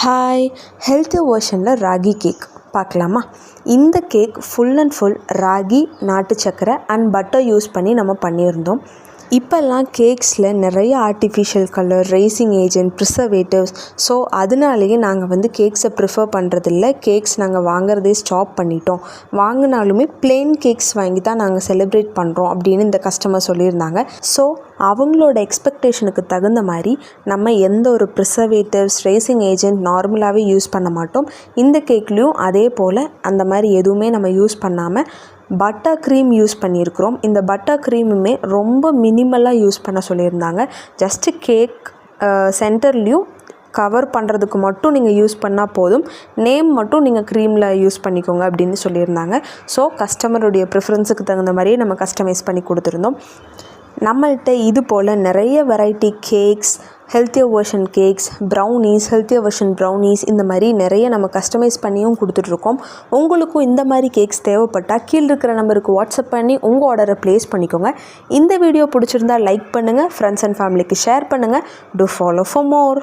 Hi healthy வெர்ஷனில் ragi cake பார்க்கலாமா? இந்த cake full and full ragi, நாட்டு சக்கரை அண்ட் பட்டர் யூஸ் பண்ணி நம்ம பண்ணியிருந்தோம். இப்போல்லாம் கேக்ஸில் நிறைய artificial colour, raising agent, preservatives. So அதனாலேயே நாங்கள் கேக்ஸை ப்ரிஃபர் பண்ணுறதில்ல. கேக்ஸ் நாங்கள் வாங்குறதே ஸ்டாப் பண்ணிட்டோம். வாங்கினாலுமே பிளெயின் கேக்ஸ் வாங்கி தான் நாங்கள் செலிப்ரேட் பண்ணுறோம் அப்படின்னு இந்த கஸ்டமர் சொல்லியிருந்தாங்க. ஸோ அவங்களோட எக்ஸ்பெக்டேஷனுக்கு தகுந்த மாதிரி நம்ம எந்த ஒரு ப்ரிசர்வேட்டிவ்ஸ், ரேசிங் ஏஜென்ட் நார்மலாகவே யூஸ் பண்ண மாட்டோம். இந்த கேக்லேயும் அதே போல் அந்த மாதிரி எதுவுமே நம்ம யூஸ் பண்ணாமல் பட்டர் க்ரீம் யூஸ் பண்ணியிருக்கிறோம். இந்த பட்டர் க்ரீமுமே ரொம்ப மினிமலாக யூஸ் பண்ண சொல்லியிருந்தாங்க. ஜஸ்ட்டு கேக் சென்டர்லேயும் கவர் பண்ணுறதுக்கு மட்டும் நீங்கள் யூஸ் பண்ணால் போதும். நேம் மட்டும் நீங்கள் க்ரீமில் யூஸ் பண்ணிக்கோங்க அப்படின்னு சொல்லியிருந்தாங்க. ஸோ கஸ்டமருடைய ப்ரிஃபரன்ஸுக்கு தகுந்த மாதிரியே நம்ம கஸ்டமைஸ் பண்ணி கொடுத்துருந்தோம். நம்மள்கிட்ட இது போல் நிறைய variety cakes, healthier version cakes, brownies, healthier version brownies, இந்த மாதிரி நிறைய நம்ம கஸ்டமைஸ் பண்ணியும் கொடுத்துட்ருக்கோம். உங்களுக்கும் இந்த மாதிரி கேக்ஸ் தேவைப்பட்டால் கீழே இருக்கிற நம்பருக்கு வாட்ஸ்அப் பண்ணி உங்கள் ஆர்டரை ப்ளேஸ் பண்ணிக்கோங்க. இந்த வீடியோ பிடிச்சிருந்தால் லைக் பண்ணுங்கள், ஃப்ரெண்ட்ஸ் அண்ட் ஃபேமிலிக்கு ஷேர் பண்ணுங்கள். To follow for more.